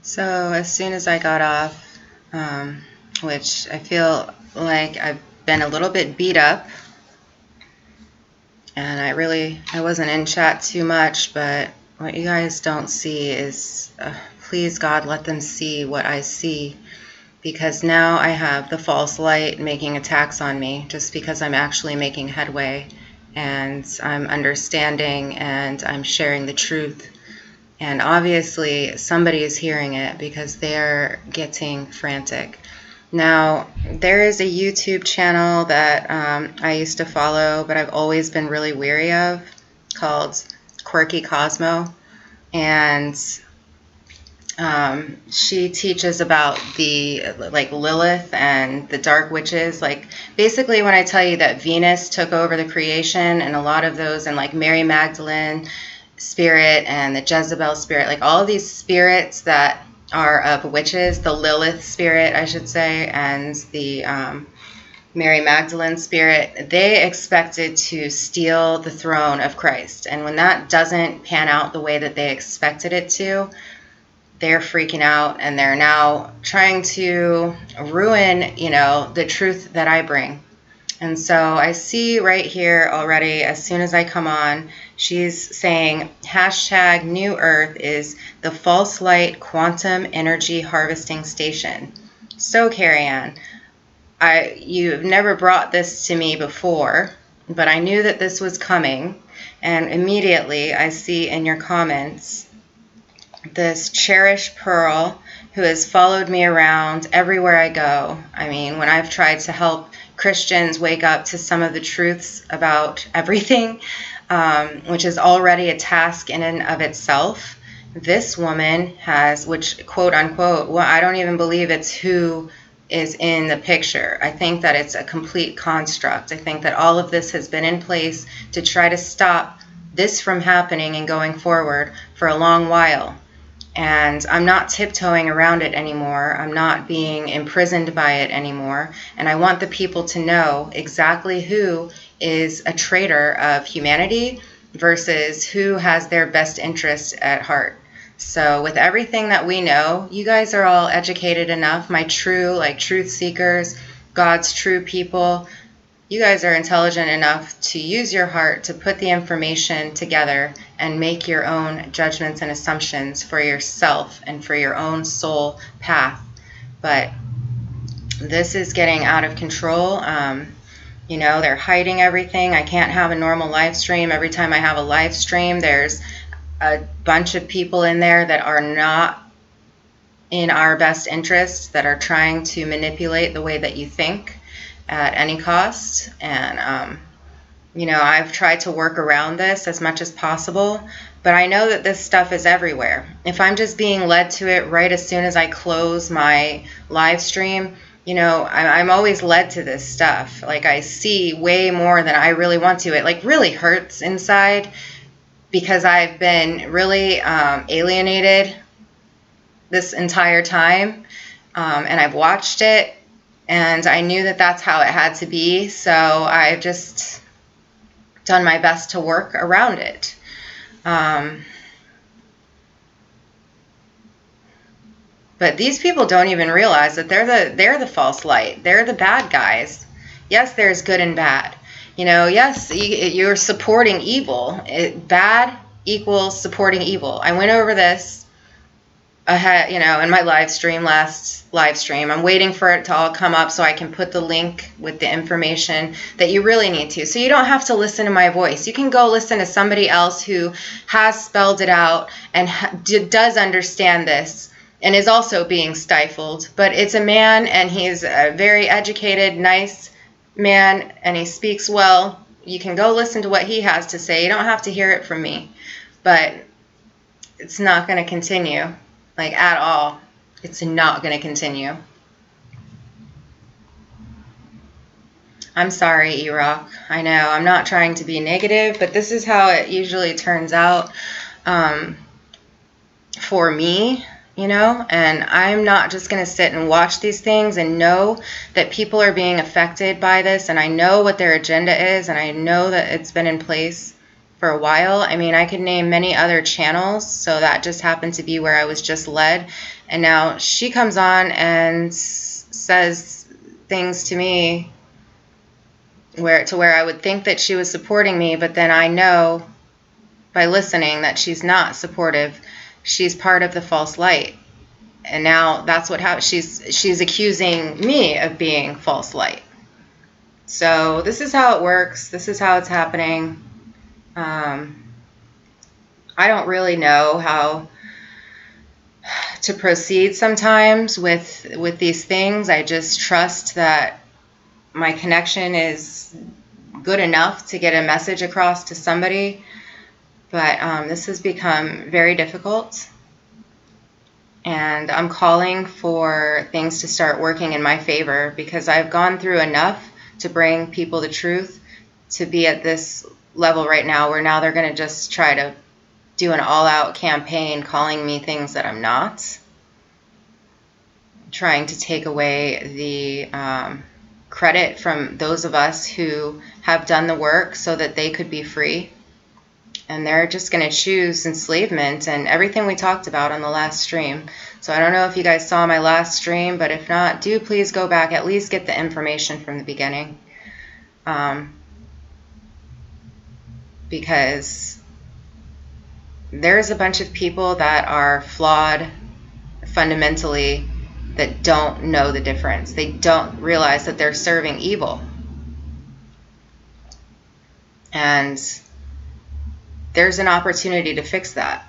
So as soon as I got off, which I feel like I've been a little bit beat up, and I wasn't in chat too much, but what you guys don't see is, please God, let them see what I see, because now I have the false light making attacks on me just because I'm actually making headway, and I'm understanding, and I'm sharing the truth. And obviously somebody is hearing it because they're getting frantic. Now, there is a YouTube channel that I used to follow, but I've always been really weary of, called Quirky Cosmo. And she teaches about the Lilith and the dark witches. Like, basically when I tell you that Venus took over the creation, and a lot of those, and like Mary Magdalene spirit and the Jezebel spirit, like all of these spirits that are of witches, the Lilith spirit, I should say, and the Mary Magdalene spirit, they expected to steal the throne of Christ. And when that doesn't pan out the way that they expected it to, they're freaking out, and they're now trying to ruin, the truth that I bring. And so I see right here already, as soon as I come on, she's saying hashtag New Earth is the false light quantum energy harvesting station. So Carrie Ann, you've never brought this to me before, but I knew that this was coming. And immediately I see in your comments this cherished pearl who has followed me around everywhere I go. I mean, when I've tried to help Christians wake up to some of the truths about everything, which is already a task in and of itself, this woman has, which quote unquote, well, I don't even believe it's who is in the picture. I think that it's a complete construct. I think that all of this has been in place to try to stop this from happening and going forward for a long while. And I'm not tiptoeing around it anymore. I'm not being imprisoned by it anymore. And I want the people to know exactly who is a traitor of humanity versus who has their best interest at heart. So with everything that we know, you guys are all educated enough, my true, truth seekers, God's true people. You guys are intelligent enough to use your heart to put the information together and make your own judgments and assumptions for yourself and for your own soul path. But this is getting out of control. They're hiding everything. I can't have a normal live stream. Every time I have a live stream, there's a bunch of people in there that are not in our best interest, that are trying to manipulate the way that you think at any cost. And I've tried to work around this as much as possible, but I know that this stuff is everywhere. If I'm just being led to it right as soon as I close my live stream, I'm always led to this stuff. Like, I see way more than I really want to. It really hurts inside because I've been really alienated this entire time, and I've watched it. And I knew that that's how it had to be, so I've just done my best to work around it. But these people don't even realize that they're the false light. They're the bad guys. Yes, there's good and bad. Yes, you're supporting evil. Bad equals supporting evil. I went over this ahead, in my last live stream. I'm waiting for it to all come up so I can put the link with the information that you really need to. So you don't have to listen to my voice. You can go listen to somebody else who has spelled it out and does understand this and is also being stifled. But it's a man, and he's a very educated, nice man, and he speaks well. You can go listen to what he has to say. You don't have to hear it from me. But it's not going to continue. At all. It's not going to continue. I'm sorry, E-Rock. I know, I'm not trying to be negative, but this is how it usually turns out for me, and I'm not just going to sit and watch these things and know that people are being affected by this, and I know what their agenda is, and I know that it's been in place for a while. I mean, I could name many other channels, so that just happened to be where I was just led. And now she comes on and says things to me where I would think that she was supporting me, but then I know by listening that she's not supportive. She's part of the false light. And now that's what happens. She's accusing me of being false light. So this is how it works. This is how it's happening. I don't really know how to proceed sometimes with these things. I just trust that my connection is good enough to get a message across to somebody. But this has become very difficult. And I'm calling for things to start working in my favor, because I've gone through enough to bring people the truth to be at this level right now where now they're going to just try to do an all-out campaign calling me things that I'm not, trying to take away the credit from those of us who have done the work so that they could be free. And they're just going to choose enslavement and everything we talked about on the last stream. So I don't know if you guys saw my last stream, but if not, do please go back, at least get the information from the beginning. Because there's a bunch of people that are flawed fundamentally that don't know the difference. They don't realize that they're serving evil. And there's an opportunity to fix that.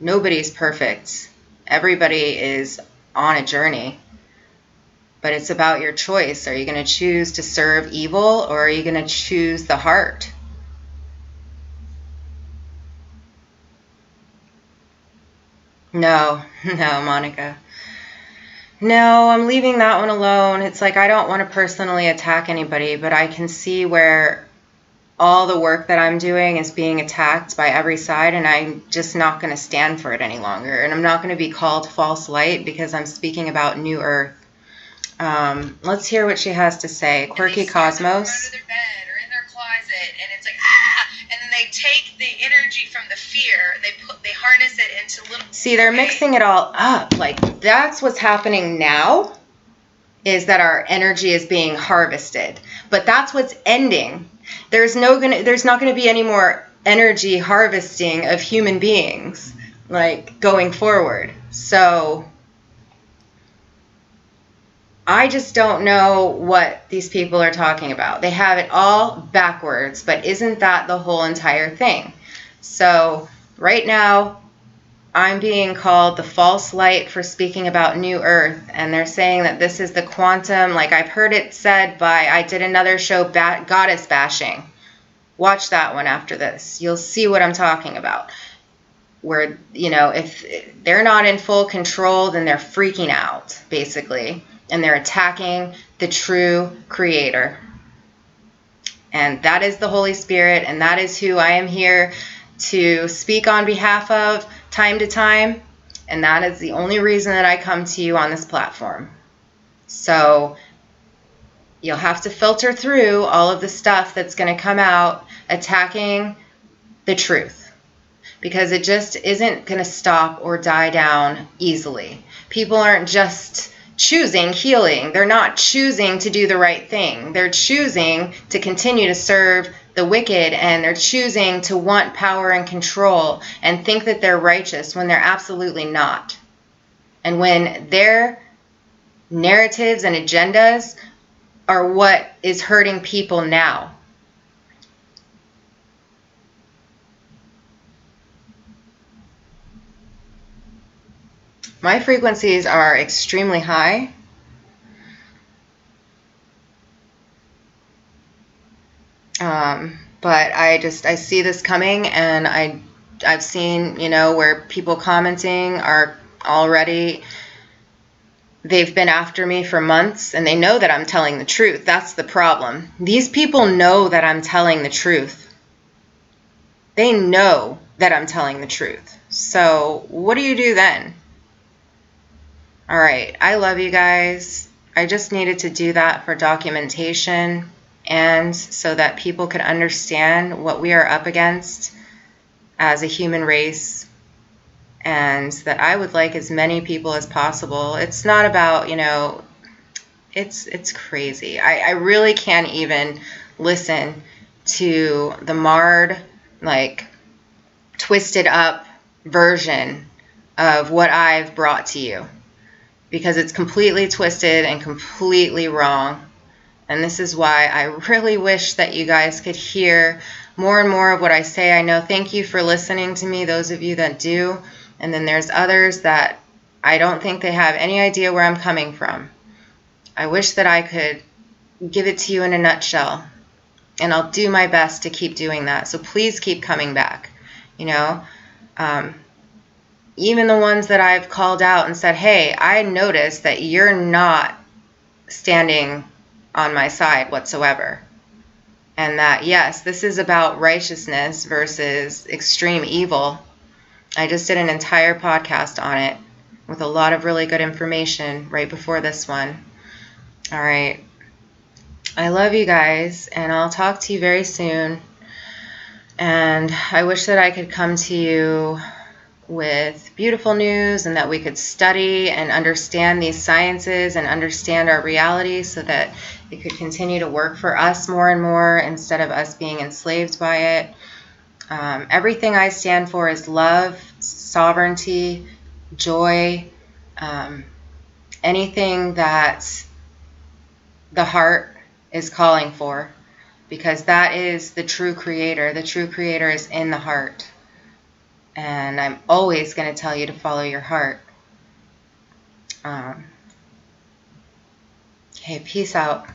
Nobody's perfect. Everybody is on a journey. But it's about your choice. Are you going to choose to serve evil, or are you going to choose the heart? No, Monica. No, I'm leaving that one alone. It's like I don't want to personally attack anybody, but I can see where all the work that I'm doing is being attacked by every side, and I'm just not going to stand for it any longer. And I'm not going to be called false light because I'm speaking about New Earth. Let's hear what she has to say. Quirky Cosmos. Under their bed or in their closet, and it's like and then they take the energy from the fear, they harness it into little. See, they're mixing it all up. Like, that's what's happening now, is that our energy is being harvested. But that's what's ending. There's not going to be any more energy harvesting of human beings, like, going forward. So I just don't know what these people are talking about. They have it all backwards, but isn't that the whole entire thing? So right now, I'm being called the false light for speaking about New Earth, and they're saying that this is the quantum, like I've heard it said by, I did another show, goddess bashing. Watch that one after this. You'll see what I'm talking about. Where, if they're not in full control, then they're freaking out, basically. And they're attacking the true creator. And that is the Holy Spirit, and that is who I am here to speak on behalf of time to time. And that is the only reason that I come to you on this platform. So you'll have to filter through all of the stuff that's going to come out attacking the truth, because it just isn't going to stop or die down easily. People aren't just choosing healing. They're not choosing to do the right thing. They're choosing to continue to serve the wicked, and they're choosing to want power and control and think that they're righteous when they're absolutely not. And when their narratives and agendas are what is hurting people now. My frequencies are extremely high. But I see this coming, and I've seen, where people commenting are already, they've been after me for months, and they know that I'm telling the truth. That's the problem. These people know that I'm telling the truth. They know that I'm telling the truth. So what do you do then? All right, I love you guys. I just needed to do that for documentation. and so that people could understand what we are up against as a human race, and that I would like as many people as possible. It's not about, it's crazy. I really can't even listen to the marred, like, twisted up version of what I've brought to you, because it's completely twisted and completely wrong. And this is why I really wish that you guys could hear more and more of what I say. I know, thank you for listening to me, those of you that do. And then there's others that I don't think they have any idea where I'm coming from. I wish that I could give it to you in a nutshell. And I'll do my best to keep doing that. So please keep coming back. Even the ones that I've called out and said, hey, I noticed that you're not standing on my side whatsoever. And that, yes, this is about righteousness versus extreme evil. I just did an entire podcast on it with a lot of really good information right before this one. All right. I love you guys, and I'll talk to you very soon. And I wish that I could come to you with beautiful news, and that we could study and understand these sciences and understand our reality so that it could continue to work for us more and more instead of us being enslaved by it. Everything I stand for is love, sovereignty, joy, anything that the heart is calling for, because that is the true creator. The true creator is in the heart. And I'm always going to tell you to follow your heart. Okay, peace out.